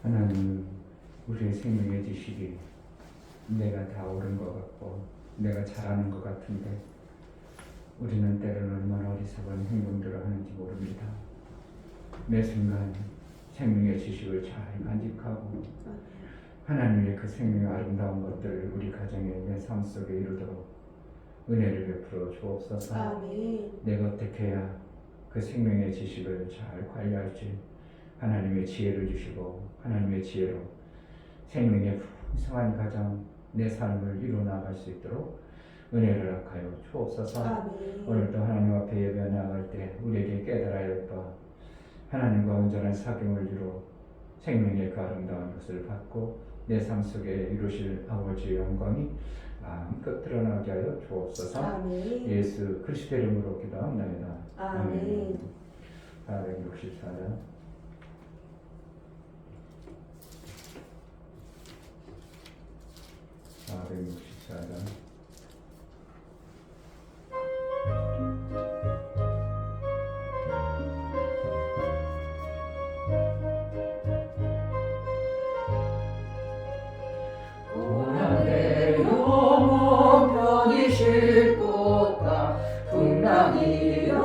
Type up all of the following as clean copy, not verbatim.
하나님, 우리의 생명의 지식이 내가 다 옳은 것 같고 내가 잘하는 것 같은데 우리는 때로는 얼마나 어리석은 행동들을 하는지 모릅니다. 매 순간 생명의 지식을 잘 간직하고 하나님의 그 생명의 아름다운 것들을 우리 가정에 내 삶 속에 이루도록 은혜를 베풀어 주옵소서. 아멘. 내가 어떻게 해야 그 생명의 지식을 잘 관리할지 하나님의 지혜를 주시고 하나님의 지혜로 생명의 풍성한 가정 내 삶을 이루어 나갈 수 있도록 은혜를 허락하여 주옵소서. 아멘. 오늘도 하나님 앞에 예배 나갈 때 우리에게 깨달아야 할 바 하나님과 온전한 사귐을 이루어 생명의 그 아름다운 것을 받고 내 삶 속에 이루실 아버지의 영광이 마음껏 드러나게 하여 주옵소서. 아멘. 예수 그리스도 이름으로 기도합니다. 아멘. 464장 고난의 영혼 편히 쉴 곳과 풍랑이어도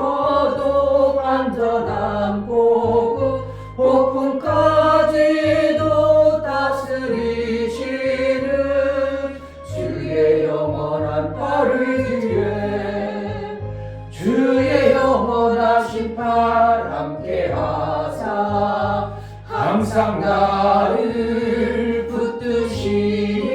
안전한 보고 폭풍까지도 다스리시는 주의 영원한 팔을 뒤에 주의 영원하신 팔 함께 하사 항상 나를 붙드시니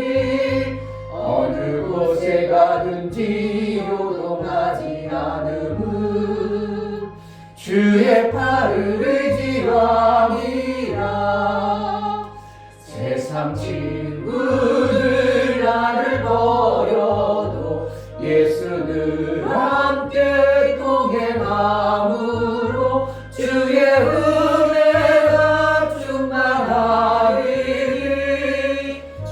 어느 곳에 가든지 요동하지 않음은 주의 팔을 의지함이라. 세상 친구들 나를 버려도 예수는 함께 동행함으로 주의 은혜가 충만하리니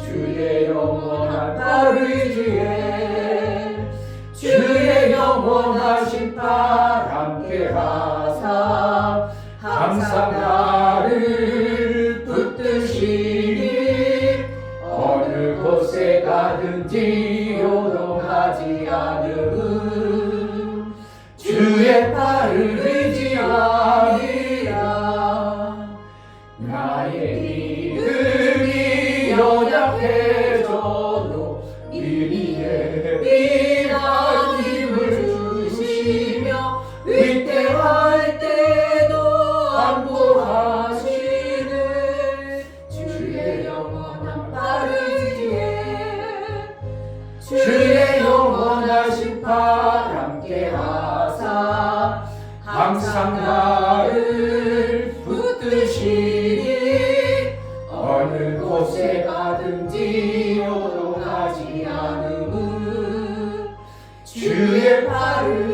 주의 영원한 팔 의지에 주의 영원하신 팔 함께 하사 항상 나를 붙드시니 어느 곳에 가든지 요동하지 않음은 주의 팔을 의지하리라. 나의 믿음이 연약해져도 미리의 빛난 힘을 주시며 위태할 때도 안보하시네 주의 영원한 팔 의지에 주의 영원하신 팔 함께 하사 항상 나를 붙드시니 어느 곳에 가든지 요동하지 않음은 주의 팔을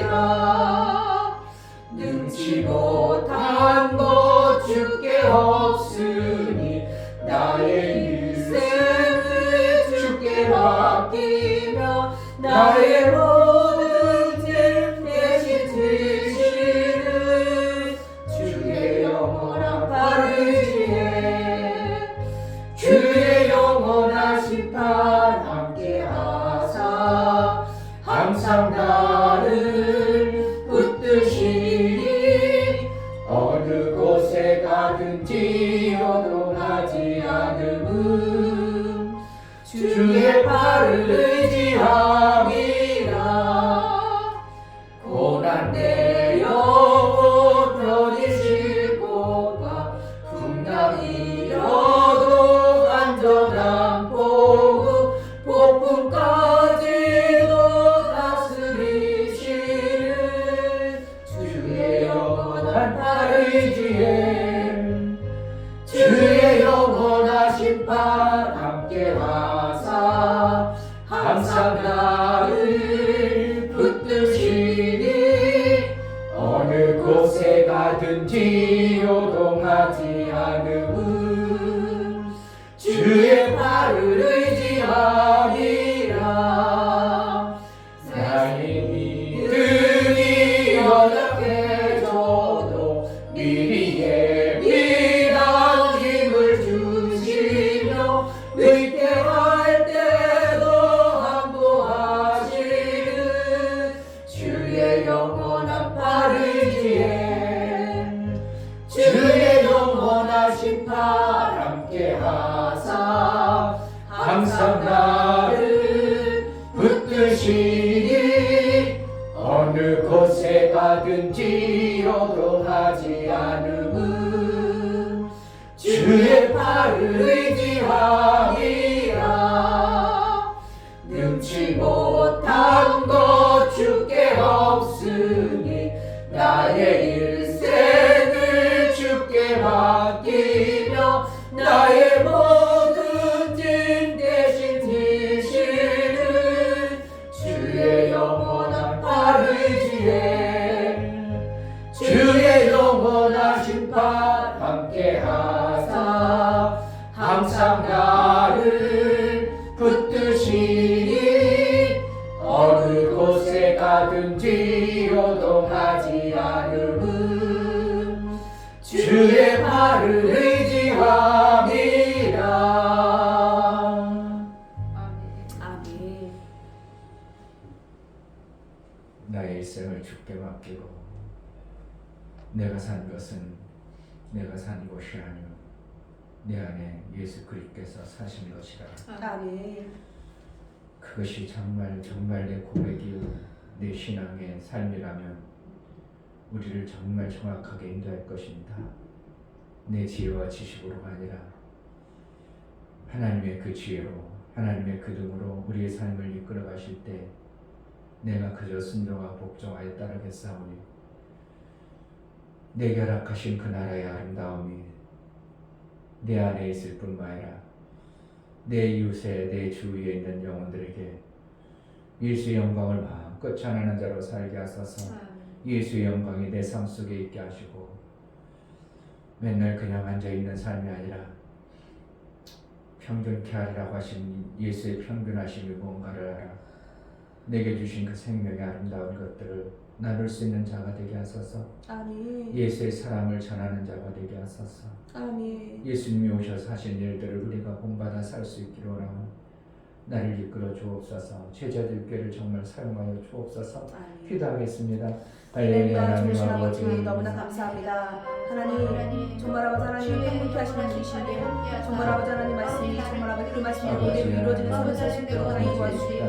의지함이라. 능치 못한 것 주께 없으니 나의 일생을 주께 맡기며 나의 모든 짐 대신 지시는 주의 영원한 팔 의지에 주의 영원하신 팔 함께 하사 항상 나를 붙드시니 어느 곳에 가든지 요동하지 않음은 주의 팔을 의지함이라. 고난 내 영혼 편히 쉴 곳과 풍랑이어도 안전한 보고 폭풍까지도 다스리시는 주의 영원한 팔 의지에 주의 영원하신 팔 함께 하사 항상 나를 붙드시니 어느 곳에 가든지 요동하지 않음은 주의 팔을 의지함이라. 나의 믿음이 연약해져도 미리 예비 영원하신 팔 함께 하사 항상 나를 붙드시니 어느 곳에 가든지 요동하지 않음은 주의 팔을 의지함이라. 능치 못한 것 주께 없으니 나의 일생을 주께 맡기며 나의 모든 짐 대신 지시는 주의 영원한 팔 의지해 주의 영원하신 팔 함께 하사 항상 나를 붙드시니 어느 곳에 가든지 요동하지 않음은 주의 팔을 의지함이라. 아멘. 나의 일생을 주께 맡기고 내가 산 것은 내가 산 것이 아니요 내 안에 예수 그리스도께서 사신 것이라. 아멘. 그것이 정말 내 고백이요 내 신앙의 삶이라면 우리를 정말 정확하게 인도할 것입니다. 내 지혜와 지식으로가 아니라 하나님의 그 지혜로 하나님의 그 등으로 우리의 삶을 이끌어 가실 때 내가 그저 순종하고 복종하여 따르겠사오니 내게 허락하신 그 나라의 아름다움이 내 안에 있을 뿐만 아니라 내 이웃에 내 주위에 있는 영혼들에게 예수의 영광을 마음껏 전하는 자로 살게 하소서. 예수의 영광이 내 삶 속에 있게 하시고 맨날 그냥 앉아있는 삶이 아니라 평균케 하리라고 하신 예수의 평균하심이 뭔가를 알아 내게 주신 그 생명의 아름다운 것들을 나눌 수 있는 자가 되게 하소서. 아멘. 예수의 사랑을 전하는 자가 되게 하소서. 아멘. 예수님이 오셔서 하신 일들을 우리가 본받아 살 수 있기를 원하는 나를 이끌어 주옵소서. 제자들 께를 정말 사용하여 주옵소서. 아멘. 기도하겠습니다. 할렐루야. 하나님 주신 아버지, 아버지 너무나 감사합니다. 하나님 정말 아버지 하나님 행복케 하시는 주시니 정말 아버지 하나님 말씀이 정말 아버지 그 말씀이 그대로 이루어지는 삶을 살 수 있도록 하나님 도와주시고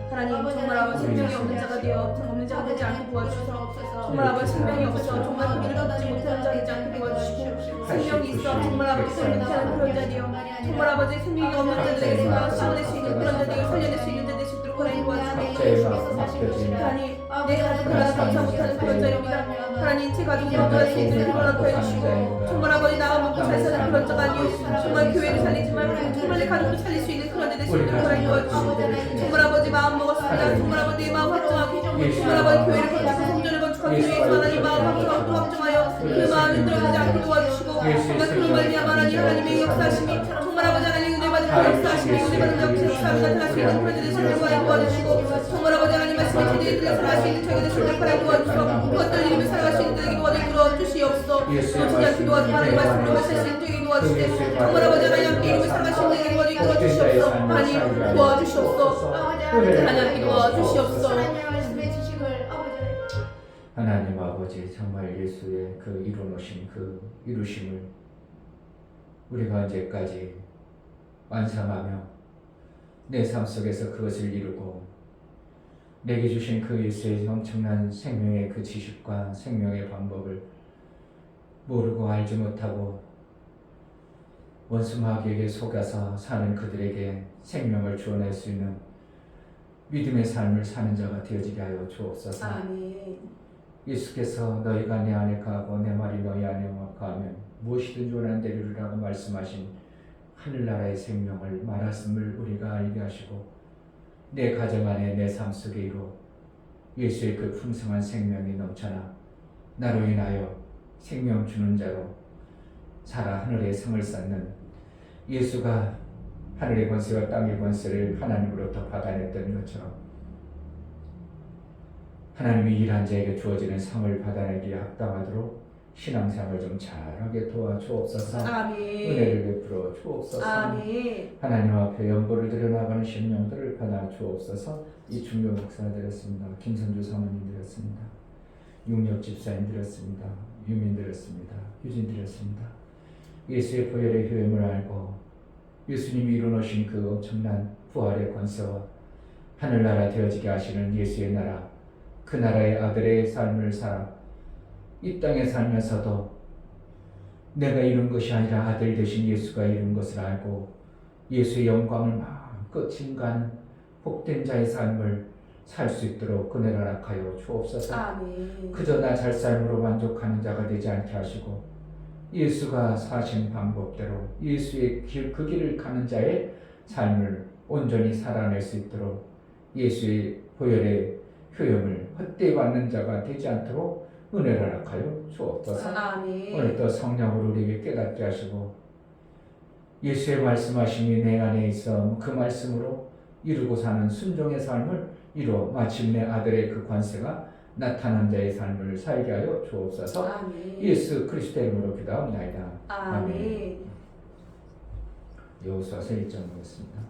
하나님 정말 아버지 생명이 없는 자가 되어 없는 자가 되지 않게 도와주셔서 정말 아버지 생명이 없어 정말 그 길을 걷지 못하는 자가 되지 않게 도와주시고 생명이 있어 정말 아버지 생명케 하는 그런 자 되어 정말 아버지 생명이 없는 자들에게 생명을 씌워낼 수 있는 그런 자 되어 살려낼 수 있는 자 되실 수 있도록 하나님 도와주시고 하나님 내 가족을 감사 못하는 그런 자입니다. 하나님 제 가족을 얻어낼 수 있는 그런 하나 해주시고 정말 아버지 나가 먹고 잘 사는 그런 자가 아니오 정말 교회를 살리지 말고 정말 내 가족을 살릴 수 있는 그런 자 되실 수 있도록 하나님 도와주시고 정말 아버지 마음 먹었습니다. 정말 아버지 내 마음 확정하고 정말 아버지 교회를 건축하고 성전을 건축하기 위해서 하나님 마음 확정하고 또 확정하여 그 마음이 들어가지 않게 도와주시고 정말 그런 말이야 하나님의 역사하심이 정말 아버지 하나님 은혜 받은 역사하심이 은혜 받은 역사하심이 나타날 수 있는 그런 자 되실 수 있도록 도와주시고 정말 아버지 하나님 말씀을 제대로 살아갈 수 있는 저희가 되실 수 있도록 도와주시고 그 어떤 이름을 살아갈 수 있는 저에게 도와주시고 주시옵소서. 진짜 기도하지 하나님 말씀으로 하실 수 있는 저에게 도와주시고 정말 아버지 하나님 함께 이름을 살아갈 수 있는 저에게 도와주시옵소서. 하나님 도와주시옵소서. 하나님 도와주시옵소서. 하나님 아버지 정말 예수의 그 이루어놓으신 그 이루심을 우리가 언제까지 완성하며 내 삶 속에서 그것을 이루고 내게 주신 그 예수의 엄청난 생명의 그 지식과 생명의 방법을 모르고 알지 못하고 원수 마귀에게 속아서 사는 그들에게 생명을 주어낼 수 있는 믿음의 삶을 사는 자가 되어지게 하여 주옵소서. 아멘. 예수께서 너희가 내 안에 거하고 내 말이 너희 안에 거하면 무엇이든지 원하는 대로 이루라고 말씀하신 하늘나라의 생명을 말씀을 우리가 알게 하시고 내 가정 안에 내 삶 속에 이루 예수의 그 풍성한 생명이 넘쳐나 나로 인하여 생명 주는 자로 살아 하늘의 성을 쌓는 예수가 하늘의 권세와 땅의 권세를 하나님으로부터 받아냈던 것처럼 하나님이 일한 자에게 주어지는 상을 받아내기에 합당하도록 신앙생활을 좀 잘하게 도와주옵소서. 아멘. 은혜를 베풀어 주옵소서. 아멘. 하나님 앞에 연보를 드려나가는 심령들을 받아 주옵소서. 이 중요 목사 드렸습니다. 김선주 사모님 드렸습니다. 육력 집사님 드렸습니다. 유민 드렸습니다. 유진 드렸습니다. 예수의 보혈의 효험을 알고 예수님이 이루어놓으신 그 엄청난 부활의 권세와 하늘나라 되어지게 하시는 예수의 나라, 그 나라의 아들의 삶을 살아 이 땅에 살면서도 내가 이룬 것이 아니라 아들 되신 예수가 이룬 것을 알고 예수의 영광을 마음껏 증거하는 복된 자의 삶을 살 수 있도록 은혜를 허락하여 주옵소서. 아멘. 그저 나 잘 삶으로 만족하는 자가 되지 않게 하시고 예수가 사신 방법대로 예수의 길, 그 길을 가는 자의 삶을 온전히 살아낼 수 있도록 예수의 보혈의 효용을 헛되이 받는 자가 되지 않도록 은혜를 허락하여 주옵소서. 아멘. 오늘도 성령으로 우리에게 깨닫게 하시고 예수의 말씀하심이 내 안에 있어 그 말씀으로 이루고 사는 순종의 삶을 이루어 마침내 아들의 그 관세가 나타난 자의 삶을 살게 하여 주옵소서. 아멘. 예수 그리스도의 이름으로 기도합나이다. 아멘. 여호수아서 1장 보겠습니다.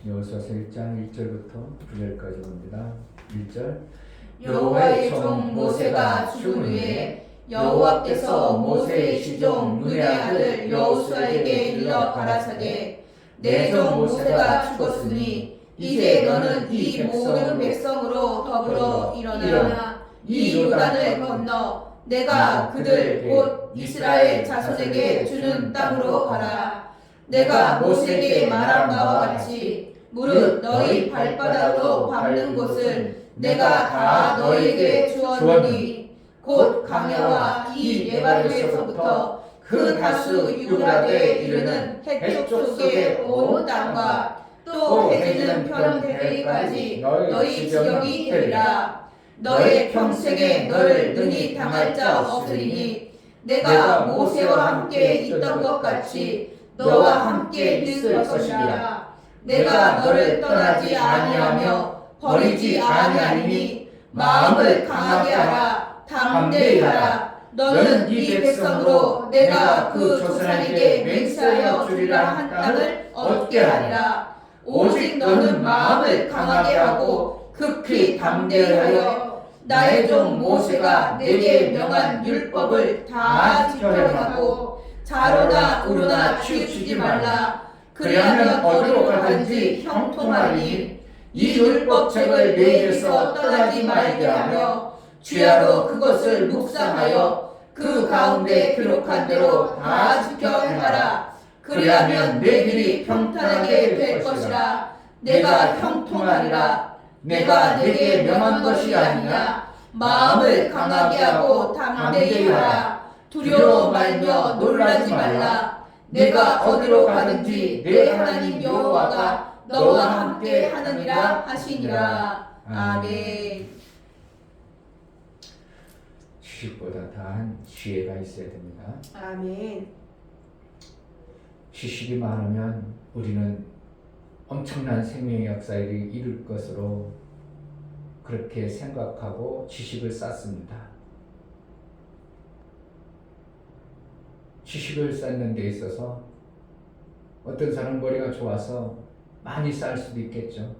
여호수아서 1장 1절부터 9절까지 봅니다. 1절 여호와의 종 모세가 죽은 후에 여호와께서 모세의 시종 눈의 아들 여호수아에게 일러 가라사대 내 종 모세가 죽었으니 이제 너는 이 모든 백성으로 더불어 일어나 이 요단을 건너 내가 그들 곧 이스라엘 자손에게 주는 땅으로 가라. 내가 모세에게 말한 바와 같이 무릇 너희 발바닥으로 밟는 곳을 내가 다 너희에게 주었느니 곧 강야와 이 네바르에서부터 그 다수 유브라데에 이르는 해쪽 속의 온 땅과 또 해지는 편 대까지 너희 지경이 되리라. 너의 평생에 너를 능히 당할 자 없으리니 내가 모세와 함께 있던 것 같이 너와 함께 있을 것이라. 내가 너를 떠나지 아니하며 버리지 아니하리니 마음을 강하게 하라. 담대히 하라. 너는 이 백성으로 내가 그 조상에게 맹세하여 주리라 한 땅을 얻게 하리라. 오직 너는 마음을 강하게 하고 극히 담대하여 나의 종 모세가 내게 명한 율법을 다 지켜야 하고 자로나 우로나 치우치지 말라. 그리하면 어디로 가든지 형통하리니 이 율법책을 내 입에서 떠나지 말게 하며 주야로 그것을 묵상하여 그 가운데 기록한 대로 다 지켜 행하라. 그리하면 내 길이 평탄하게 될 것이라. 내가 형통하리라. 내가 내게 명한 것이 아니냐. 마음을 강하게 하고 담대히 하라. 두려워 말며 놀라지 말라. 내가 어디로 가든지 내 하나님 여호와가 너와 함께 하느니라 하시니라. 아멘. 지식보다 다한 지혜가 있어야 됩니다. 아멘. 지식이 많으면 우리는 엄청난 생명의 역사를 이룰 것으로 그렇게 생각하고 지식을 쌓습니다. 지식을 쌓는 데 있어서 어떤 사람은 머리가 좋아서 많이 쌓을 수도 있겠죠.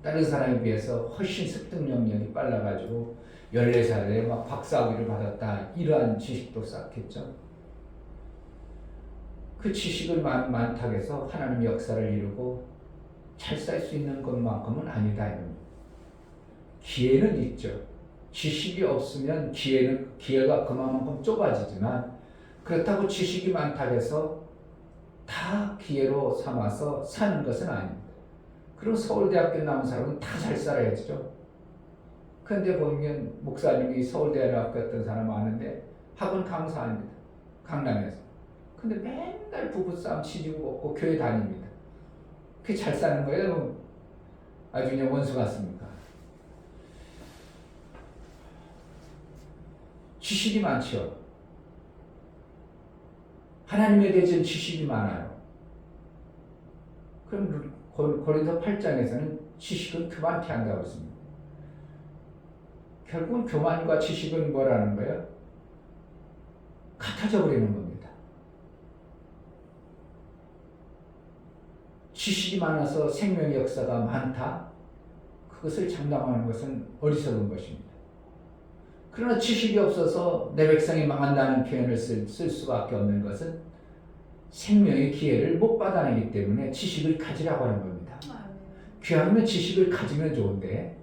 다른 사람에 비해서 훨씬 습득 능력이 빨라가지고 14살에 막 박사학위를 받았다, 이러한 지식도 쌓겠죠. 그 지식을 많다고 해서 하나님의 역사를 이루고 잘 살 수 있는 것만큼은 아니다. 기회는 있죠. 지식이 없으면 기회가 그만큼 좁아지지만 그렇다고 지식이 많다고 해서 다 기회로 삼아서 사는 것은 아닙니다. 그리고 서울대학교 나온 사람은 다 잘 살아야죠. 그런데 보면 목사님이 서울대학교 갔던 사람 많은데 학원 강사입니다. 강남에서. 근데 맨날 부부싸움 치지고 먹고 교회 다닙니다. 그게 잘 사는 거예요? 아주 그냥 원수 같습니까? 지식이 많죠. 하나님에 대해서 지식이 많아요. 그럼 고린도 8장에서는 지식은 교만케 한다고 했습니다. 결국은 교만과 지식은 뭐라는 거예요? 같아져 버리는 겁니다. 지식이 많아서 생명의 역사가 많다. 그것을 장담하는 것은 어리석은 것입니다. 그러나 지식이 없어서 내 백성이 망한다는 표현을 쓸 수밖에 없는 것은 생명의 기회를 못 받아내기 때문에 지식을 가지라고 하는 겁니다. 귀하면 지식을 가지면 좋은데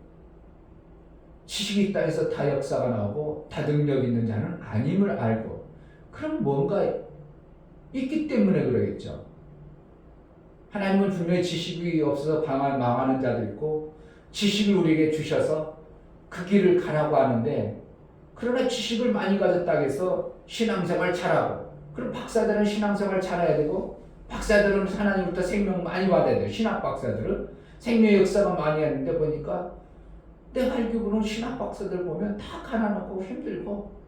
지식이 있다 해서 다 역사가 나오고 다 능력 있는 자는 아님을 알고 그럼 뭔가 있기 때문에 그러겠죠. 하나님은 분명히 지식이 없어서 망하는 자도 있고 지식을 우리에게 주셔서 그 길을 가라고 하는데 그러나 지식을 많이 가졌다고 해서 신앙생활 잘하고 그럼 박사들은 신앙생활 잘해야 되고 박사들은 하나님부터 생명 많이 받아야 돼요. 신학 박사들은 생명의 역사가 많이 했는데 보니까 내가 알기로는 신학 박사들 보면 다 가난하고 힘들고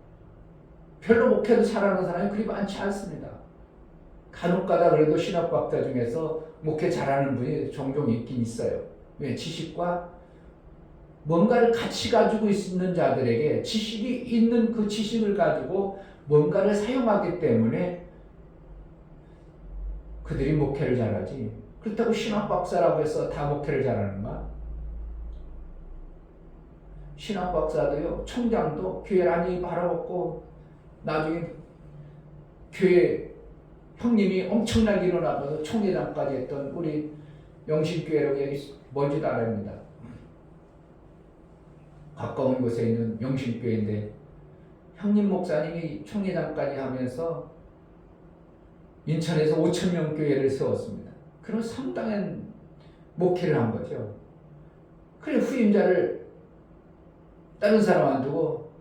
별로 목회도 잘하는 사람이 그리 많지 않습니다. 간혹가다 그래도 신학 박사 중에서 목회 잘하는 분이 종종 있긴 있어요. 왜? 지식과 뭔가를 같이 가지고 있는 자들에게 지식이 있는 그 지식을 가지고 뭔가를 사용하기 때문에 그들이 목회를 잘하지. 그렇다고 신학 박사라고 해서 다 목회를 잘하는가? 신학 박사도요, 총장도 교회를 안전히 바라봤고 나중에 교회 형님이 엄청나게 일어나서 총회장까지 했던 우리 영신교회라고 여기 뭔지도 알아합니다. 가까운 곳에 있는 영신교회인데 형님 목사님이 총회장까지 하면서 인천에서 5,000명 교회를 세웠습니다. 그런 상당한 목회를 한 거죠. 그래 후임자를 다른 사람 안 두고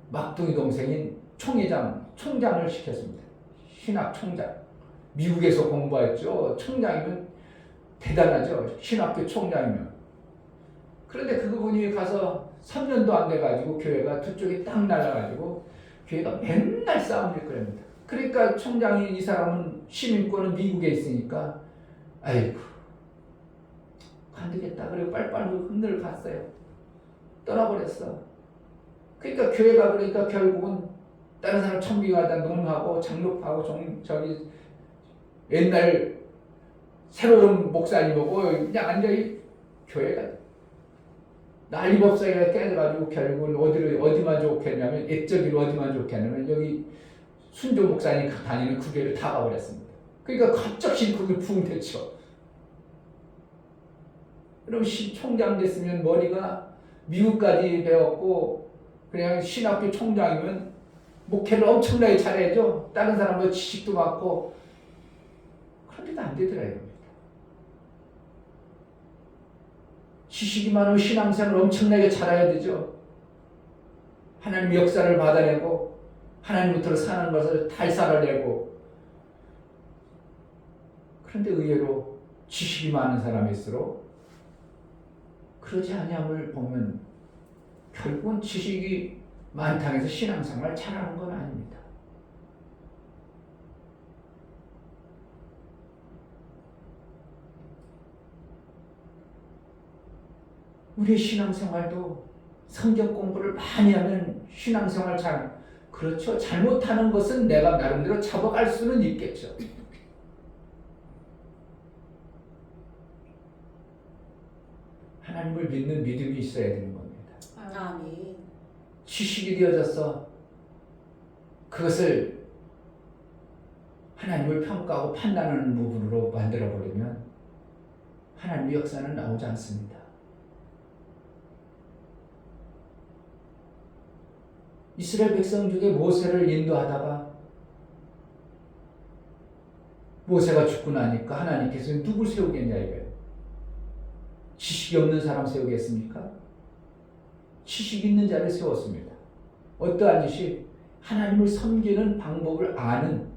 막둥이 동생인 총장을 시켰습니다. 신학 총장. 미국에서 공부했죠. 총장이면 대단하죠. 신학교 총장이면. 그런데 그분이 가서 3년도 안 돼가지고 교회가 두 쪽이 딱 날아가지고 교회가 맨날 싸움을 일거립니다. 그러니까 총장이 이 사람은 시민권은 미국에 있으니까 아이고 안 되겠다. 그리고 빨리빨리 흔들 갔어요. 떠나버렸어. 그러니까 교회가 그러니까 결국은 다른 사람 청빙하다 논하고 장로하고 저기 옛날 새로운 목사님하고 그냥 완전히 교회가 난리법석이가 깨져가지고 결국은 어디만 좋겠냐면 액저기로 어디만 좋겠냐면 여기 순조 목사님 다니는 그 교회를 다 가버렸습니다. 그러니까 갑자기 그걸 부흥됐죠. 그럼 총장 됐으면 머리가 미국까지 배웠고 그냥 신학교 총장이면 목회를 엄청나게 잘해야죠. 다른 사람도 지식도 많고 그런데도 안 되더라고요. 지식이 많으면 신앙생활을 엄청나게 잘해야 되죠. 하나님의 역사를 받아내고 하나님부터 사는 것을 달살을 내고 그런데 의외로 지식이 많은 사람일수록 그러지 아니함을 보면 결국은 지식이 많다고 해서 신앙생활 잘하는 건 아닙니다. 우리의 신앙생활도 성경 공부를 많이 하면 신앙생활 그렇죠. 잘못하는 것은 내가 나름대로 잡아갈 수는 있겠죠. 하나님을 믿는 믿음이 있어야 되는 겁니다. 아멘. 지식이 되어져서 그것을 하나님을 평가하고 판단하는 부분으로 만들어버리면 하나님의 역사는 나오지 않습니다. 이스라엘 백성 중에 모세를 인도하다가 모세가 죽고 나니까 하나님께서 누굴 세우겠냐 이거예요. 지식이 없는 사람 세우겠습니까? 지식 있는 자를 세웠습니다. 어떠한 짓이 하나님을 섬기는 방법을 아는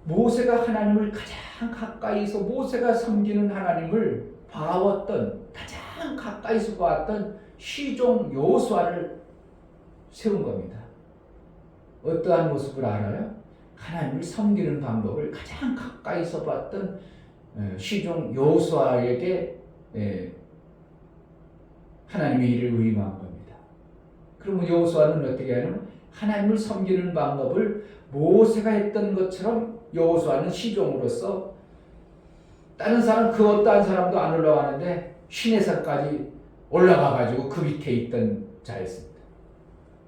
모세가 하나님을 가장 가까이서 모세가 섬기는 하나님을 봐왔던 가장 가까이서 보았던 시종 여호수아를 세운 겁니다. 어떠한 모습을 알아요? 하나님을 섬기는 방법을 가장 가까이서 봤던 시종 여호수아에게 하나님의 일을 위임한 겁니다. 그러면 여호수아는 어떻게 하냐면 하나님을 섬기는 방법을 모세가 했던 것처럼 여호수아는 시종으로서 다른 사람 그 어떠한 사람도 안 올라가는데 시내산까지 올라가가지고 그 밑에 있던 자였습니다.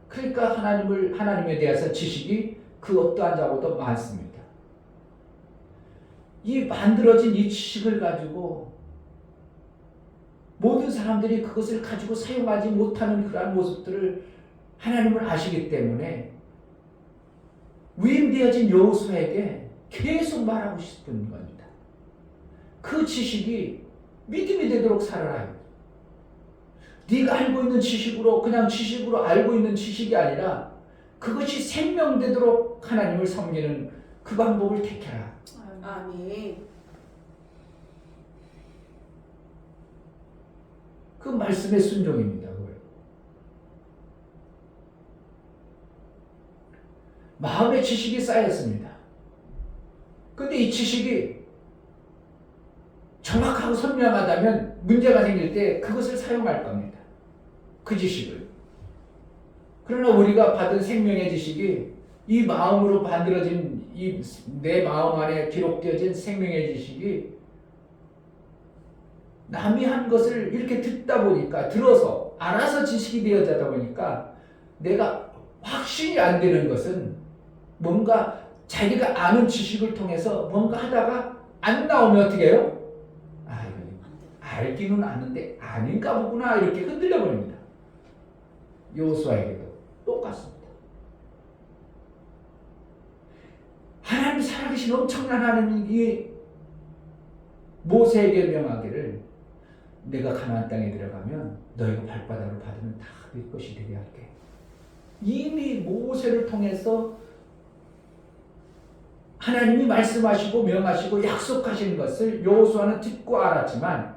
그러니까 하나님에 대해서 지식이 그 어떠한 자보다 많습니다. 이 만들어진 이 지식을 가지고 모든 사람들이 그것을 가지고 사용하지 못하는 그러한 모습들을 하나님을 아시기 때문에 위임되어진 여호수아에게 계속 말하고 싶은 겁니다. 그 지식이 믿음이 되도록 살아라. 네가 알고 있는 지식으로 그냥 지식으로 알고 있는 지식이 아니라 그것이 생명되도록 하나님을 섬기는 그 방법을 택해라. 아멘. 그 말씀의 순종입니다. 그걸. 마음의 지식이 쌓였습니다. 근데 이 지식이 정확하고 선명하다면 문제가 생길 때 그것을 사용할 겁니다. 그 지식을. 그러나 우리가 받은 생명의 지식이 이 마음으로 만들어진 이 내 마음 안에 기록되어진 생명의 지식이 남이 한 것을 이렇게 듣다 보니까 들어서 알아서 지식이 되어지다 보니까 내가 확신이 안 되는 것은 뭔가 자기가 아는 지식을 통해서 뭔가 하다가 안 나오면 어떻게 해요? 아, 이거 알기는 아는데 아닌가 보구나 이렇게 흔들려 버립니다. 여호수아에게도 똑같습니다. 하나님 살아계신 엄청난 하나님이 모세에게 명하기를 내가 가나안 땅에 들어가면 너희가 발바닥으로 받으면 다 네 것이 되게 할게. 이미 모세를 통해서 하나님이 말씀하시고 명하시고 약속하신 것을 여호수아는 듣고 알았지만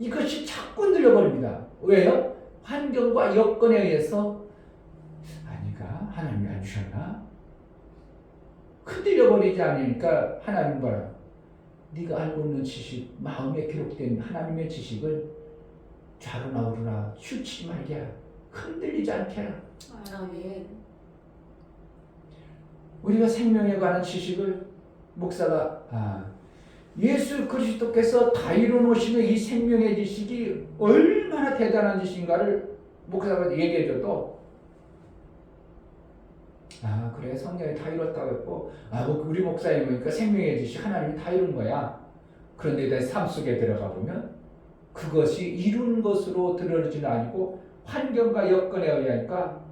이것이 자꾸 흔들려버립니다. 왜요? 환경과 여건에 의해서 아니가 하나님이 안 주셨나? 흔들려버리지 않으니까 하나님 봐라. 네가 알고 있는 지식, 마음에 기록된 하나님의 지식을 좌로나 우로나 치우치지 말게 하라. 흔들리지 않게 하라. 아멘. 우리가 생명에 관한 지식을 목사가 예수 그리스도께서 다 이루어놓으시는 이 생명의 지식이 얼마나 대단한 지식인가를 목사가 얘기해줘도 그래 성경이 다 이뤘다고 했고 우리 목사님 보니까 생명의 지식 하나님이 다 이룬 거야. 그런데 내 삶 속에 들어가 보면 그것이 이룬 것으로 들어지는 아니고 환경과 여건에 의하니까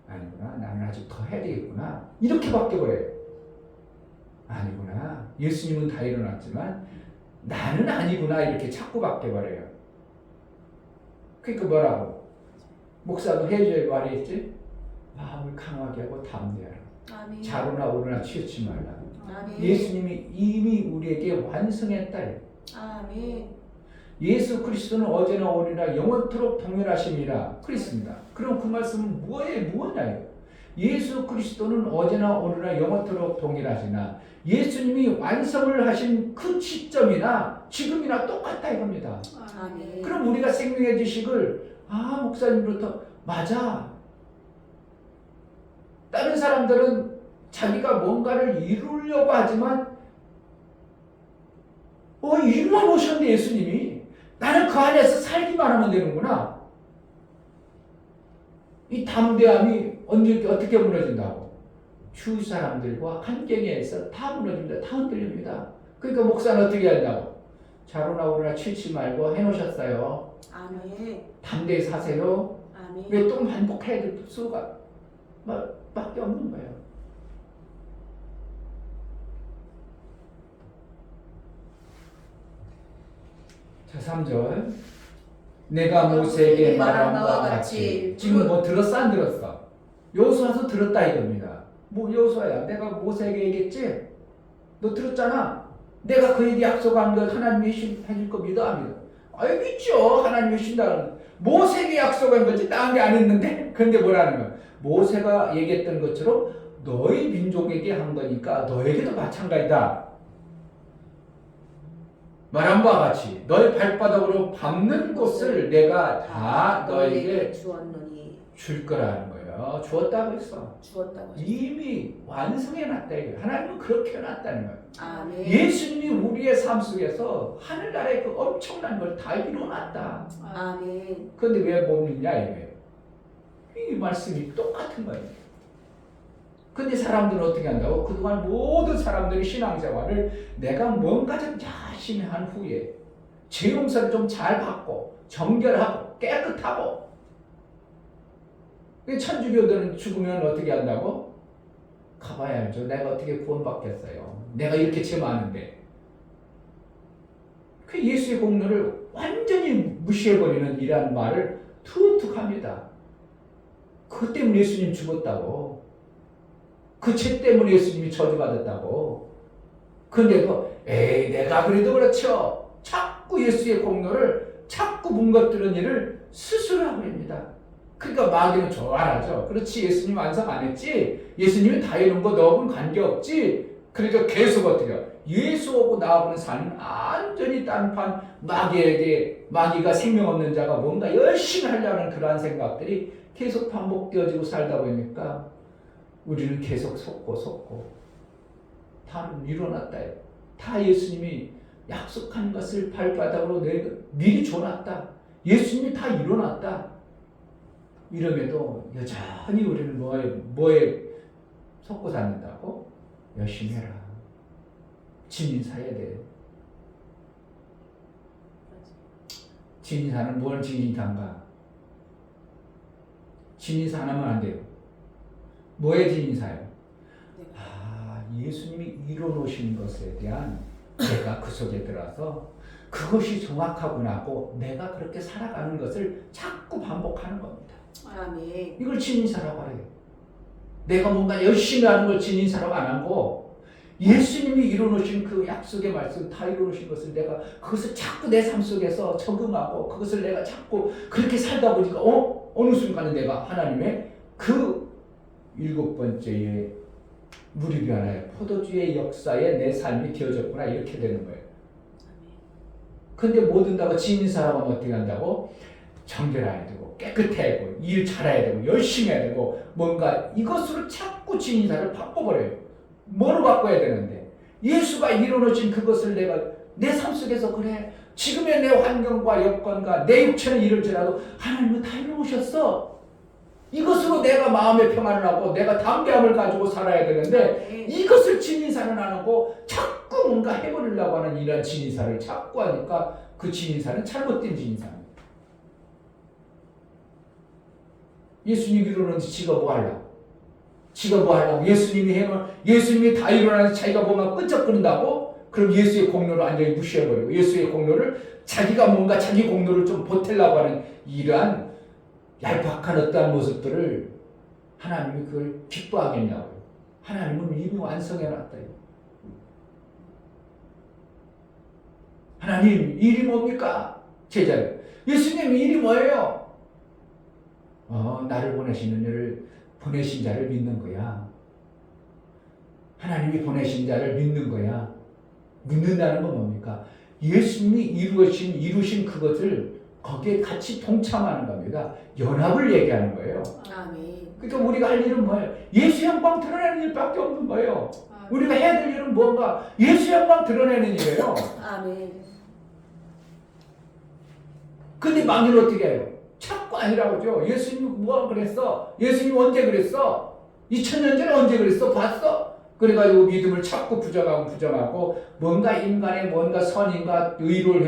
아니구나 나는 아직 더 해야 되겠구나 이렇게 바뀌어버려요. 아니구나 예수님은 다 일어났지만 나는 아니구나 이렇게 자꾸 바뀌어버려요. 그러니까 뭐라고 목사도 해줘야 말했지. 마음을 강하게 하고 담대하라. 아멘. 좌로나 우로나 치우치 말라. 아멘. 예수님이 이미 우리에게 완성했다. 아멘. 예수 그리스도는 어제나 오늘이나 영원토록 동일하심이라 그랬습니다. 그럼 그 말씀은 뭐냐요? 예수 그리스도는 어제나 오늘이나 영원토록 동일하시나 예수님이 완성을 하신 그 시점이나 지금이나 똑같다 이겁니다. 아멘. 그럼 우리가 생명의 지식을 목사님부터 맞아. 다른 사람들은 자기가 뭔가를 이루려고 하지만 이루어 놓으셨네 예수님이. 나는 그 안에서 살기만 하면 되는구나. 이 담대함이 어떻게 무너진다고? 주위 사람들과 환경에 의해서 다 무너집니다. 다 흔들립니다. 그러니까 목사는 어떻게 한다고? 좌로나 우로나 치우치 말고 해놓으셨어요. 아멘. 담대히 사세요. 아멘. 왜 또 반복해야 될 수가 밖에 없는 거예요. 자, 3절. 내가 모세에게 말한 바와 같이. 지금 들었어 안 들었어? 여호수아서 들었다 이겁니다. 여호수아야 내가 모세에게 얘기했지? 너 들었잖아? 내가 그에게 약속한 것 하나님이 해줄 거 믿어 안 믿어? 믿죠. 하나님이 해준다는 모세에게 약속한 거지 나한테 안 했는데? 근데 뭐라는 거야? 모세가 얘기했던 것처럼 너희 민족에게 한 거니까 너에게도 마찬가지다. 말한 바와 같이 너희 발바닥으로 밟는 곳을 내가 다 너에게 주었노니 줄 거라는 거예요. 주었다고 했어. 주었다고 하셨어요. 이미 완성해놨다 이거. 하나님은 그렇게 해놨다는 거예요. 아멘. 예수님이 우리의 삶 속에서 하늘나라의 그 엄청난 걸 다 이루어놨다. 아멘. 그런데 왜 못 믿냐 이거예요. 이 말씀이 똑같은 거예요. 근데 사람들은 어떻게 한다고? 그동안 모든 사람들이 신앙생활을 내가 뭔가 좀 열심히 한 후에 죄 용서를 좀 잘 받고 정결하고 깨끗하고, 천주교들은 죽으면 어떻게 한다고? 가봐야 알죠. 내가 어떻게 구원받겠어요. 내가 이렇게 죄 많은데. 그 예수의 공로를 완전히 무시해버리는 이란 말을 툭툭 합니다. 그것 때문에 예수님 죽었다고. 그 죄 때문에 예수님이 저주받았다고. 근데도 에이 내가 그래도 그렇죠. 자꾸 예수의 공로를 자꾸 뭉거뜨는 일을 스스로 하고 있습니다. 그러니까 마귀는 좋아하죠. 그렇지 예수님 완성 안 했지. 예수님이 다 이룬 거 너하고는 관계없지. 그러니까 계속 어떻게 예수하고 나하고는 사는 완전히 딴판 마귀가 생명 없는 자가 뭔가 열심히 하려는 그러한 생각들이 계속 반복되어지고 살다 보니까 우리는 계속 속고 다 이뤄놨다. 다 예수님이 약속한 것을 발바닥으로 미리 줘놨다. 예수님이 다 이뤄놨다. 이러면도 여전히 우리는 뭐에 속고 사는다고? 열심히 해라. 진인사해야 돼. 진인사는 뭘 진인사인가? 진인사 하나만 안 돼요. 뭐의 진인사예요? 예수님이 이뤄놓으신 것에 대한 내가 그 속에 들어서 그것이 정확하구나 하고 내가 그렇게 살아가는 것을 자꾸 반복하는 겁니다. 아멘. 이걸 진인사라고 해요. 내가 뭔가 열심히 하는 걸 진인사라고 안 하고 예수님이 이뤄놓으신 그 약속의 말씀 다 이뤄놓으신 것을 내가 그것을 자꾸 내 삶 속에서 적응하고 그것을 내가 자꾸 그렇게 살다 보니까 어느 순간에 내가 하나님의 그 7번째의 무리비 하나의 포도주의 역사에 내 삶이 되어졌구나 이렇게 되는 거예요. 근데 못 된다고 진인사라고 하면 어떻게 한다고? 정결해야 되고 깨끗해야 되고 일 잘해야 되고 열심히 해야 되고 뭔가 이것으로 자꾸 진인사를 바꿔버려요. 뭐로 바꿔야 되는데 예수가 이뤄놓으신 그것을 내가 내 삶 속에서 그래 지금의 내 환경과 여건과 내 육체는 이럴지라도 하나님은 다 이루셨어. 이것으로 내가 마음의 평안을 하고 내가 담대함을 가지고 살아야 되는데 이것을 진인사는 안 하고 자꾸 뭔가 해버리려고 하는 이런 진인사를 자꾸 하니까 그 진인사는 잘못된 진인사입니다. 예수님이 이루는지 지가 뭐 하려고? 지가 뭐 하려고? 예수님이 다 이루는지 자기가 뭔가 끈적거린다고? 그럼 예수의 공로를 완전히 무시해버리고 예수의 공로를 자기가 뭔가 자기 공로를 좀 보태려고 하는 이러한 얄팍한 어떠한 모습들을 하나님이 그걸 기뻐하겠냐고요. 하나님은 이미 완성해놨다. 하나님 일이 뭡니까? 제자요. 예수님 일이 뭐예요? 나를 보내신 자를 믿는 거야. 하나님이 보내신 자를 믿는 거야. 믿는다는 건 뭡니까? 예수님이 이루신 그것을 거기에 같이 동참하는 겁니다. 연합을 얘기하는 거예요. 아멘. 그러니까 우리가 할 일은 뭐예요? 예수 영광 드러내는 일밖에 없는 거예요. 우리가 해야 될 일은 뭔가? 예수 영광 드러내는 일이에요. 아멘. 근데 마귀는 어떻게 해요? 자꾸 아니라고 하죠. 예수님이 뭐가 그랬어? 예수님이 언제 그랬어? 2000년 전에 언제 그랬어? 봤어? 그래가지고 믿음을 자꾸 부정하고 뭔가 인간의 뭔가 선인가 의를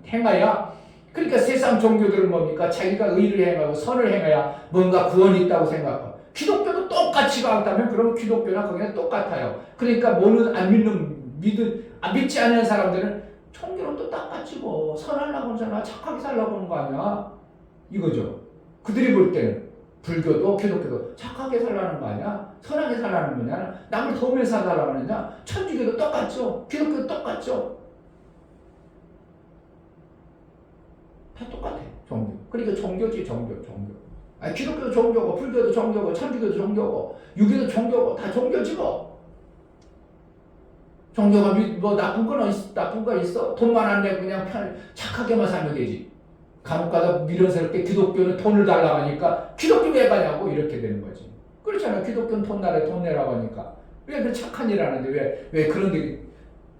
행하야 그러니까 세상 종교들은 뭡니까? 자기가 의를 행하고 선을 행해야 뭔가 구원이 있다고 생각하고 기독교도 똑같이 가다면 그럼 기독교나 거기는 똑같아요. 그러니까 뭐는 믿지 않는 사람들은 종교는 또 똑같이 뭐 선하려고 하잖아. 착하게 살려고 하는 거 아니야. 이거죠. 그들이 볼 때는 불교도 기독교도 착하게 살라는 거 아니야? 선하게 살라는 거냐? 남을 도우며 살라고 하느냐? 천주교도 똑같죠. 기독교도 똑같죠. 다 똑같아. 종교. 그러니까 종교지 종교. 기독교도 종교고 불교도 종교고 천주교도 종교고 유교도 종교고 다 종교지 뭐. 종교가 뭐 나쁜 거 있어? 돈 많은데 그냥 착하게만 살면 되지. 간혹가다 미련스럽게 기독교는 돈을 달라고 하니까 기독교 왜 가냐고 이렇게 되는 거지. 그렇잖아. 기독교는 돈 내라고 하니까. 왜 그 착한 일 하는데 왜 그런데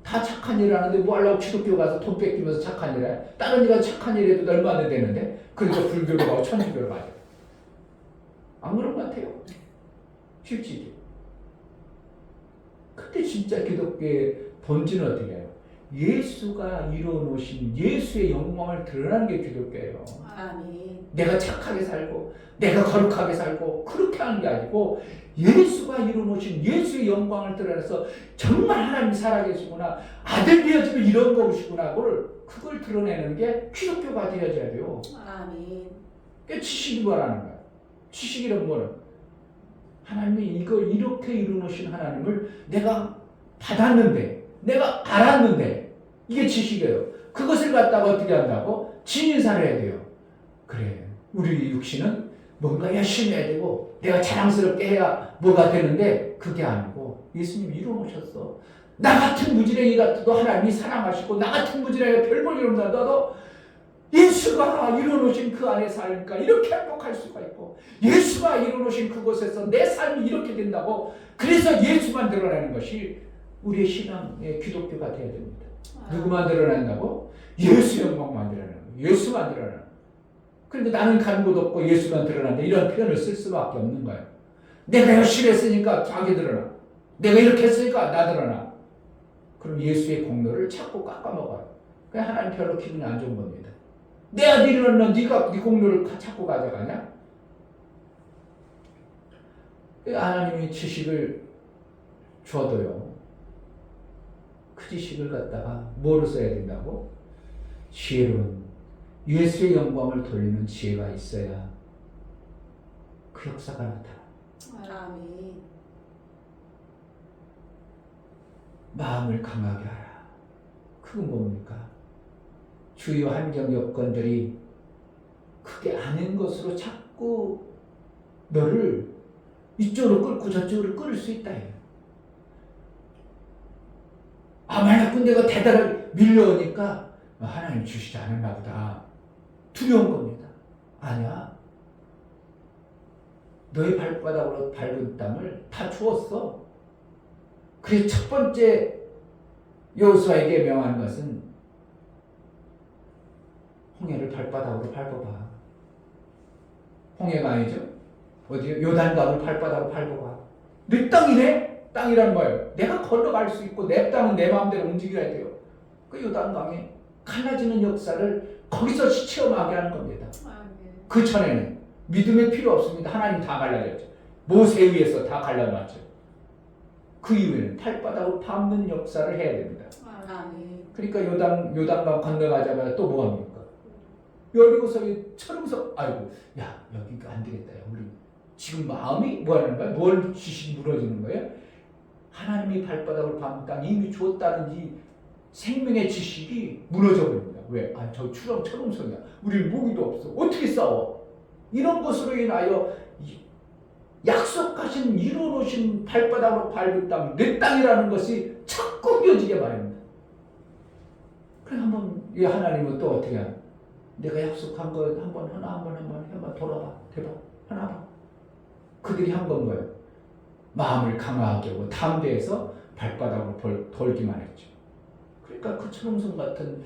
다 착한 일 하는데 뭐 하려고 기독교 가서 돈 뺏기면서 착한 일 해? 다른 데가 착한 일 해도 얼마나 되는데? 그러니까 불교로 가고 천주교로 가요. 안 그런 것 같아요. 실질이. 근데 진짜 기독교의 본질은 어떻게 해요? 예수가 이루어놓으신 예수의 영광을 드러나는 게 기독교예요. 아멘. 내가 착하게 살고 내가 거룩하게 살고 그렇게 하는 게 아니고 예수가 이루어놓으신 예수의 영광을 드러내서 정말 하나님이 살아계시구나, 아들 되어지면 이런 거시구나, 그걸 드러내는 게 기독교가 되어져야 돼요. 아멘. 그게 지식이 뭐라는 거야. 지식이란 뭐는 하나님이 이걸 이렇게 이루어놓으신 하나님을 내가 받았는데, 내가 알았는데, 이게 지식이에요. 그것을 갖다가 어떻게 한다고? 진인사를 해야 돼요. 그래, 우리 육신은 뭔가 열심히 해야 되고 내가 자랑스럽게 해야 뭐가 되는데 그게 아니고 예수님이 이루어놓으셨어. 나 같은 무지랭이 같아도 하나님이 사랑하시고, 나 같은 무지랭이가 별볼 이름 나도 예수가 이루어놓으신 그 안에 살니까 이렇게 행복할 수가 있고, 예수가 이루어놓으신 그곳에서 내 삶이 이렇게 된다고, 그래서 예수만 드러내는 것이 우리의 신앙의 기독교가 되어야 됩니다. 누구만 드러낸다고? 예수 영광만 드러내는 거예요. 예수만 드러내는 거예요. 그런데 나는 가는 곳 없고 예수만 드러난다, 이런 표현을 쓸 수밖에 없는 거예요. 내가 열심히 했으니까 자기 드러나, 내가 이렇게 했으니까 나 드러나. 그럼 예수의 공로를 자꾸 깎아먹어요. 그냥 하나님 별로 기분이 안 좋은 겁니다. 내 아들이 일어나 네가 네 공로를 자꾸 가져가냐? 하나님이 지식을 줘도요, 그 지식을 갖다가 뭐로 써야 된다고? 지혜로운 예수의 영광을 돌리는 지혜가 있어야 그 역사가 나타나. 아멘. 마음을 강하게 하라. 그건 뭡니까? 주요 환경 여건들이 그게 아닌 것으로 자꾸 너를 이쪽으로 끌고 저쪽으로 끌을 수 있다. 만약 내가 대단하게 밀려오니까 하나님 주시지 않았나 보다, 두려운 겁니다. 아니야. 너의 발바닥으로 밟은 땅을 다 주었어. 그래서 첫 번째 여호수아에게 명한 것은 홍해를 발바닥으로 밟아봐. 홍해가 아니죠? 어디요? 요단강을 발바닥으로 밟아봐. 내 땅이네? 땅이란 뭐예요? 내가 걸어갈 수 있고 내 땅은 내 마음대로 움직여야 돼요. 그 요단강에 갈라지는 역사를 거기서 체험하게 하는 겁니다. 그 전에는 믿음의 필요 없습니다. 하나님 다 갈라졌죠. 모세 위에서 다 갈라놨죠. 그 이후에는 발바닥으로 밟는 역사를 해야 됩니다. 아멘. 그러니까 요단강 건너가자마자 또 뭐 합니까? 여리고성이 철음성, 아이고, 야, 여기가 안 되겠다. 야, 우리 지금 마음이 뭐 하는 거야? 뭘 지식이 무너지는 거예요? 하나님이 발바닥을 밟는 땅 이미 주었다는 이 생명의 지식이 무너져 버립니다. 왜? 저 철음성이야. 우리 무기도 없어. 어떻게 싸워? 이런 것으로 인하여 약속하신 이루어놓으신 발바닥으로 밟은 땅, 내 땅이라는 것이 자꾸 휘어지게 말입니다. 그래, 한번 이 하나님은 또 어떻게 하냐? 내가 약속한 거 한번 돌아봐, 대봐, 하나 봐. 그들이 한 건 뭐예요? 마음을 강하게 하고 담대해서 발바닥으로 돌기만 했죠. 그러니까 그 철옹성 같은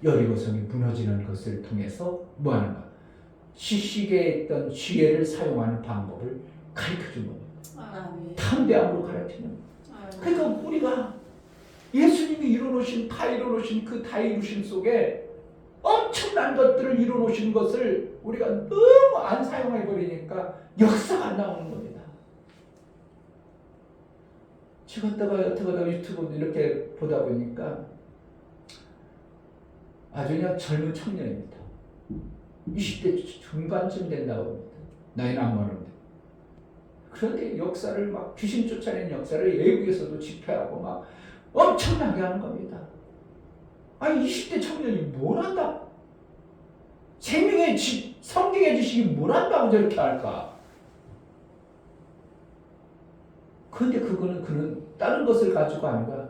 여리고성이 무너지는 것을 통해서 뭐 하는 거야? 지식에 있던 지혜를 사용하는 방법을 가르쳐 준 겁니다. 아멘. 담대함으로 가르치는. 그러니까 우리가 예수님이 이루어놓으신 그 다 이루신 속에 엄청난 것들을 이루어놓으신 것을 우리가 너무 안 사용해 버리니까 역사가 안 나오는 겁니다. 찍었다가 어떻게 유튜브 이렇게 보다 보니까 아주 그냥 젊은 청년입니다. 20대 중반쯤 된다고 합니다. 나이는 안 많은데. 그런데 역사를 막 귀신 쫓아내는 역사를 외국에서도 집회하고 막 엄청나게 하는 겁니다. 20대 청년이 뭘 한다? 성경의 지식이 뭘 한다고 저렇게 할까? 그런데 그는 다른 것을 가지고 아니라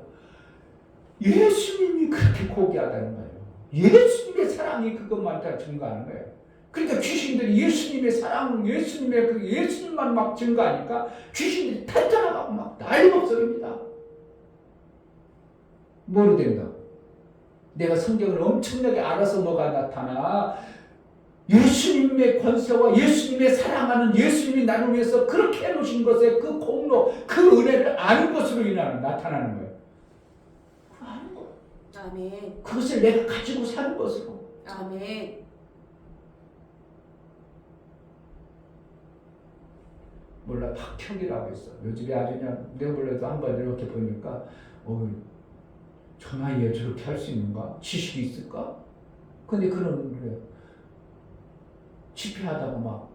예수님이 그렇게 고귀하다는 거예요. 예수님의 사랑이 그것만 다 증거하는 거예요. 그러니까 귀신들이 예수님의 사랑, 예수님의 그 예수님만 막 증거하니까 귀신들이 탈탈나가고 막 난리법석입니다. 뭐로 된다고? 내가 성경을 엄청나게 알아서 뭐가 나타나? 예수님의 권세와 예수님의 사랑하는 예수님이 나를 위해서 그렇게 해놓으신 것에 그 공로, 그 은혜를 아는 것으로 나타나는 거예요. 그거 아는 거예요. 아멘. 그것을 내가 가지고 사는 것으로. 아멘. 몰라, 박형이라고 있어. 요즘에 아주 그냥 내가 몰라도 한번 이렇게 보니까 저 나이에 저렇게 할 수 있는가? 지식이 있을까? 근데 그런 그래요. 집회하다가 막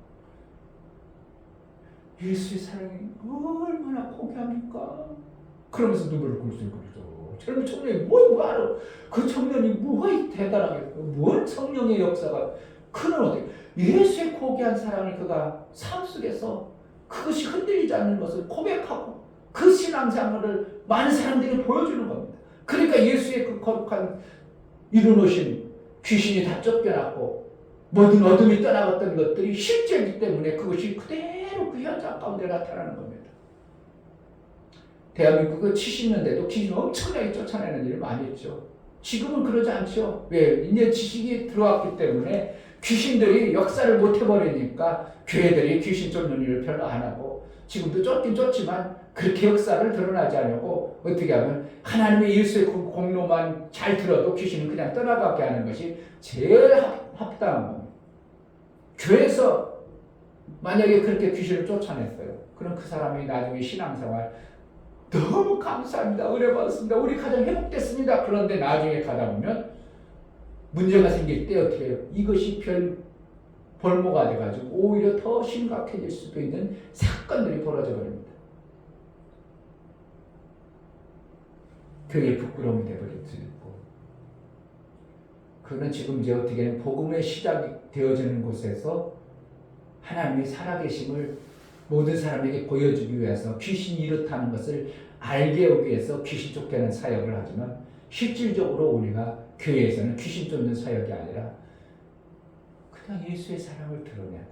예수의 사랑이 얼마나 고귀합니까? 그러면서 눈물을 굴슬굴슬. 젊은 청년이 뭐 알아? 그 청년이 뭐가 대단하게 뭔 성령의 역사가 그는 어떻게 예수의 고귀한 사랑을 그가 삶 속에서 그것이 흔들리지 않는 것을 고백하고 그 신앙생활을 많은 사람들이 보여주는 겁니다. 그러니까 예수의 그 거룩한 이루노신 귀신이 다 쫓겨났고 모든 어둠이 떠나갔던 것들이 실제이기 때문에 그것이 그대로 그 현장 가운데 나타나는 겁니다. 대한민국은 70년대도 귀신 엄청나게 쫓아내는 일을 많이 했죠. 지금은 그러지 않죠. 왜? 이제 지식이 들어왔기 때문에 귀신들이 역사를 못 해버리니까 교회들이 귀신 쫓는 일을 별로 안 하고 지금도 쫓긴 쫓지만 그렇게 역사를 드러나지 않고 어떻게 하면 하나님의 예수의 공로만 잘 들어도 귀신은 그냥 떠나가게 하는 것이 제일 합당한 겁니다. 교회에서 만약에 그렇게 귀신을 쫓아냈어요. 그럼 그 사람이 나중에 신앙생활 너무 감사합니다. 은혜 받았습니다. 우리 가정 회복됐습니다. 그런데 나중에 가다 보면 문제가 생길 때 어떻게 해요? 이것이 볼모가 돼가지고 오히려 더 심각해질 수도 있는 사건들이 벌어져 버립니다. 교회에 부끄러움이 돼버릴 수 있고 그는 지금 이제 어떻게 복음의 시작이 되어지는 곳에서 하나님의 살아계심을 모든 사람에게 보여주기 위해서 귀신이 이렇다는 것을 알게 하기 위해서 귀신 쫓겨낸 사역을 하지만 실질적으로 우리가 교회에서는 귀신 쫓는 사역이 아니라 그냥 예수의 사랑을 드러내고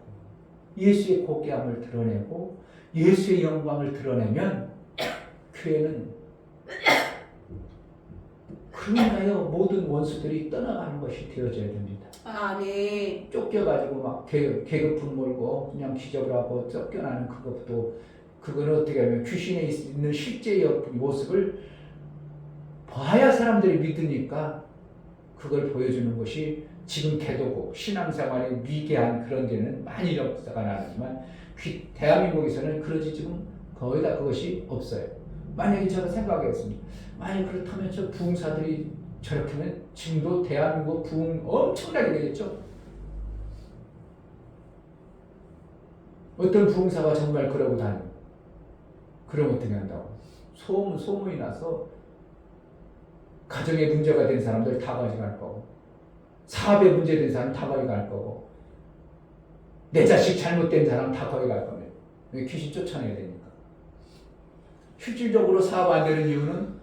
예수의 고귀함을 드러내고 예수의 영광을 드러내면 교회는 그러나요 모든 원수들이 떠나가는 것이 되어져야 됩니다. 아멘. 쫓겨가지고 막 계급 분몰고 그냥 기적을 하고 쫓겨나는 그것도 그거는 어떻게 하면 귀신에 있는 실제의 모습을 봐야 사람들이 믿으니까 그걸 보여주는 것이 지금 개도고 신앙생활이 미개한 그런 데는 많이 역사가 나지만 대한민국에서는 그러지 지금 거의 다 그것이 없어요. 만약에 제가 생각하겠습니다. 만약 그렇다면 저 부흥사들이 저렇게 하면 지금도 대한민국 부흥 엄청나게 되겠죠. 어떤 부흥사가 정말 그러고 다니고 그럼 어떻게 한다고? 소문이 나서 가정에 문제가 된 사람들 다 가져갈 거고 사업에 문제된 사람 다 가져갈 거고 내 자식 잘못된 사람 다 가져갈 겁니다. 귀신 쫓아내야 되니까. 실질적으로 사업 안 되는 이유는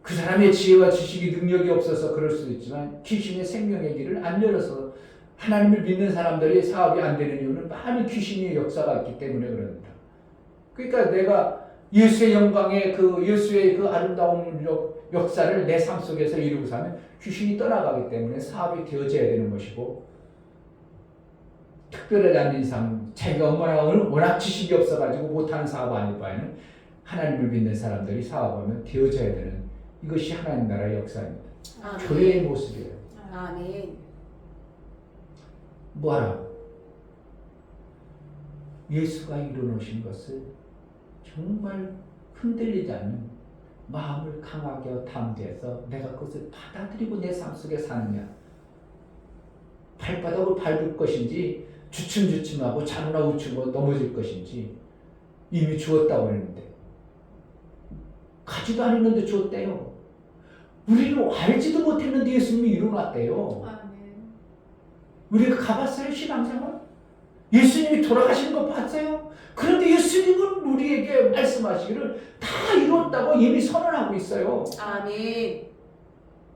그 사람의 지혜와 지식이 능력이 없어서 그럴 수도 있지만 귀신의 생명의 길을 안 열어서 하나님을 믿는 사람들이 사업이 안 되는 이유는 많은 귀신의 역사가 있기 때문에 그럽니다. 그러니까 내가 예수의 영광의 예수의 그 아름다운 역사를 내 삶 속에서 이루고 사면 귀신이 떠나가기 때문에 사업이 되어져야 되는 것이고 특별하지 않은 이상 자기가 워낙 지식이 없어가지고 못하는 사업 아닐 바에는 하나님을 믿는 사람들이 사업하면 되어져야 되는 이것이 하나님 나라의 역사입니다. 아멘. 교회의 모습이에요. 아멘. 뭐하라고? 예수가 이루어놓으신 것을 정말 흔들리지 않는 마음을 강하게 담대해서 내가 그것을 받아들이고 내 삶 속에 사느냐. 발바닥을 밟을 것인지 주춤주춤하고 자누나 우측으로 넘어질 것인지 이미 주었다고 했는데 가지도 않았는데 주었대요. 우리는 알지도 못했는데 예수님이 이루어놨대요. 아멘. 우리가 가봤어요? 신앙생활? 예수님이 돌아가시는 거 봤어요? 그런데 예수님은 우리에게 말씀하시기를 다 이루었다고 이미 선언하고 있어요. 아멘.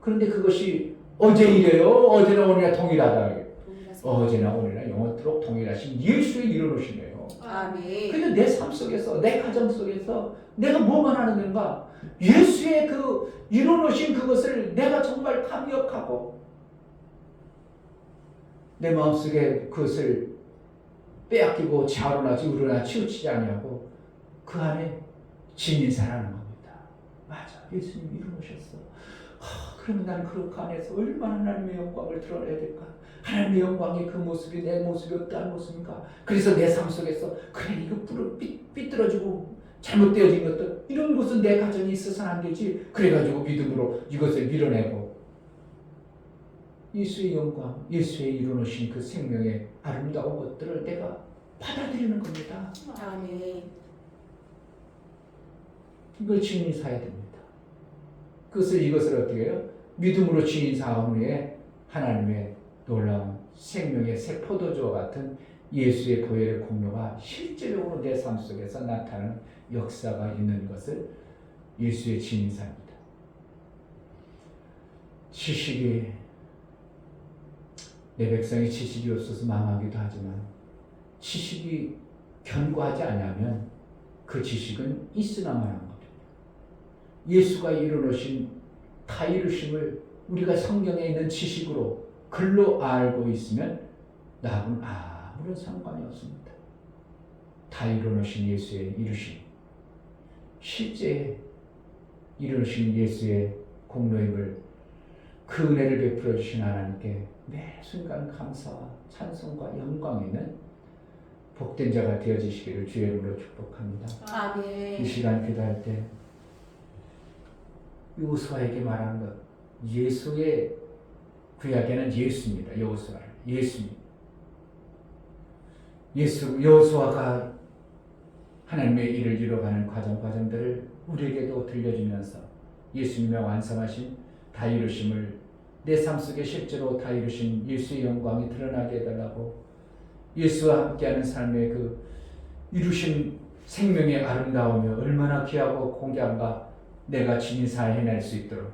그런데 그것이 어제 이래요. 어제나 오늘이나 동일하다. 동일하세요. 어제나 오늘이나 영원토록 동일하신 예수의 이루노시네요. 아멘. 근데 내 삶 속에서, 내 가정 속에서 내가 뭐만 하는 건가? 예수의 그 이루노신 그것을 내가 정말 감격하고 내 마음속에 그것을 빼앗기고 좌우나 우로나 치우치지 아니하고 그 안에 진인사라는 겁니다. 맞아, 예수님 이루노셨어. 그러면 나는 그 안에서 얼마나 하나님의 영광을 드러내야 될까? 하나님의 영광의 그 모습이 내 모습이 어떠한 모습인가? 그래서 내 삶 속에서 그래 이거 삐뚤어지고 잘못되어진 것들 이런 것은 내 가정이 있어서는 안 되지. 그래가지고 믿음으로 이것을 밀어내고 예수의 영광, 예수의 이루어놓으신 그 생명의 아름다운 것들을 내가 받아들이는 겁니다. 아멘. 이걸 증인사해야 됩니다. 이것을 어떻게 해요? 믿음으로 증인사한 후에 하나님의 놀라운 생명의 새 포도주와 같은 예수의 보혈의 공로가 실제적으로 내 삶 속에서 나타나는 역사가 있는 것을 예수의 증인사입니다. 지식이 내 백성이 지식이 없어서 망하기도 하지만 지식이 견고하지 않으면 그 지식은 있으나마한 겁니다. 예수가 이루어놓으신 다 이루심을 우리가 성경에 있는 지식으로 글로 알고 있으면 나하고는 아무런 상관이 없습니다. 다 이루어놓으신 예수의 이루심, 실제 이루어놓으신 예수의 공로임을 그 은혜를 베풀어 주신 하나님께 매 순간 감사와 찬송과 영광이 있는 복된 자가 되어지시기를 주의 이름으로 축복합니다. 아멘. 이 시간 기도할 때 여호수아에게 말한 것, 예수의 구약에는 예수입니다. 여호수아, 예수입니다. 여호수아가 하나님의 일을 이뤄가는 과정들을 우리에게도 들려주면서 예수님의 완성하신 다 이루심을 내 삶 속에 실제로 다 이루신 예수의 영광이 드러나게 해달라고, 예수와 함께하는 삶의 그 이루신 생명의 아름다움이 얼마나 귀하고 공개한가 내가 진인사를 해낼 수 있도록,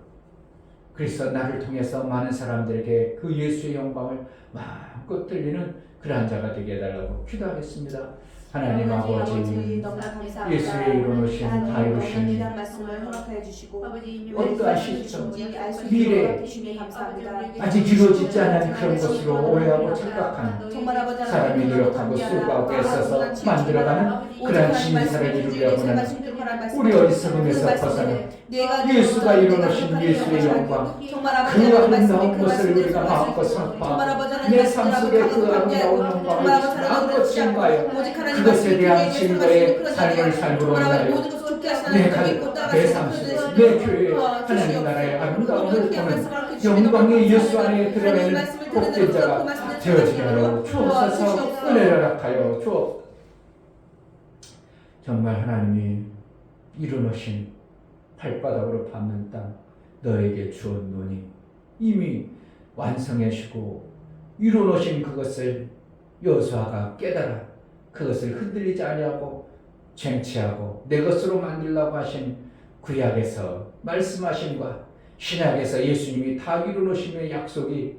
그래서 나를 통해서 많은 사람들에게 그 예수의 영광을 마음껏 들리는 그러한 자가 되게 해달라고 기도하겠습니다. 하나님 아버지, 너무 감사합니다. 예수의 이루어놓으신 다 이루신 귀한 말씀을 허락해 주시고 어떠한 시점, 미래 주시니 감사합니다. 아직 이루어지지 않은 그런 것으로 오해하고 착각하는 정말 아버지 사람이 노력하고 수고하고 애써서 만들어가는 그러한 진사를 이루려고 하는 우리 어리석음에서 벗어나 예수가 이루어놓으신 예수의 영광, 그 아름다운 것을 우리가 마음껏 선포하고 내 삶 속에 그 아름다운 영광을 마음껏 증거하여 그것에 대한 증거의 삶을 살므로 인하여 내 삶 속에 내 교회 하나님 나라의 아름다움을 보는 영광의 예수 안에 드러내는 복된 자가 되어지게 하여 주옵소서. 은혜를 허락하여 주옵소서. 정말 하나님이 이루어놓으신 발바닥으로 밟는 땅 너에게 주었노니 이미 완성하시고 이루어놓으신 그것을 여호수아가 깨달아 그것을 흔들리지 아니하고 쟁취하고 내 것으로 만들려고 하신 구약에서 말씀하심과 신약에서 예수님이 다 이루어놓으심의 약속이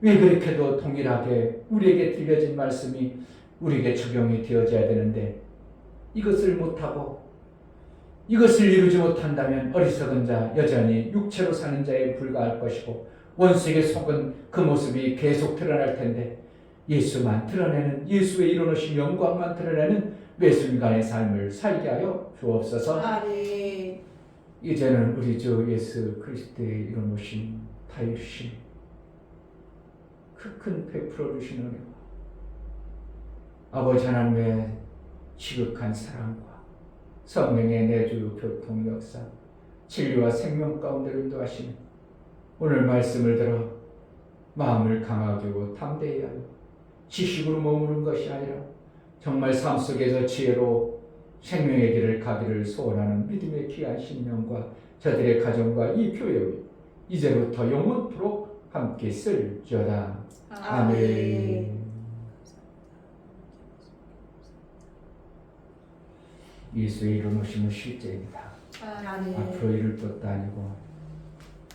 왜 그렇게도 동일하게 우리에게 들려진 말씀이 우리에게 적용이 되어져야 되는데 이것을 못하고 이것을 이루지 못한다면 어리석은 자, 여전히 육체로 사는 자에 불과할 것이고 원수에게 속은 그 모습이 계속 드러날 텐데 예수만 드러내는, 예수의 이루어놓으신 영광만 드러내는 매순간의 삶을 살게 하여 주옵소서. 아멘. 이제는 우리 주 예수 그리스도의 이루어놓으신 다 이루신 그 큰 베풀어 주시는 은혜와 아버지 하나님의 지극한 사랑과 성령의 내주 교통 역사, 진리와 생명 가운데로 인도하시는 오늘 말씀을 들어 마음을 강하게 하고 담대히 하여 지식으로 머무는 것이 아니라 정말 삶 속에서 지혜로 생명의 길을 가기를 소원하는 믿음의 귀한 신령과 저들의 가정과 이 교회의 이제부터 영원토록 함께 쓸지어다. 아멘. 예수의 이루어놓으심은 실제입니다. 아멘. 앞으로 이룰 것도 아니고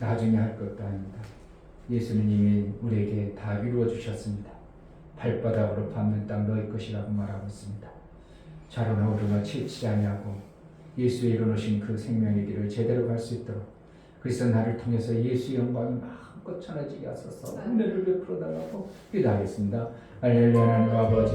나중에 할 것도 아닙니다. 예수는 이미 우리에게 다 이루어 주셨습니다. 발바닥으로 밟는 땅 너희 것이라고 말하고 있습니다. 좌로나 우로나 치우치지 아니하고 예수의 이루어놓으신 그 생명의 길을 제대로 갈 수 있도록 그래서 나를 통해서 예수의 영광이 마음껏 전해지게 하소서. 은혜를 베풀어 달라고 기도하겠습니다. 할렐루야. 하나님 아버지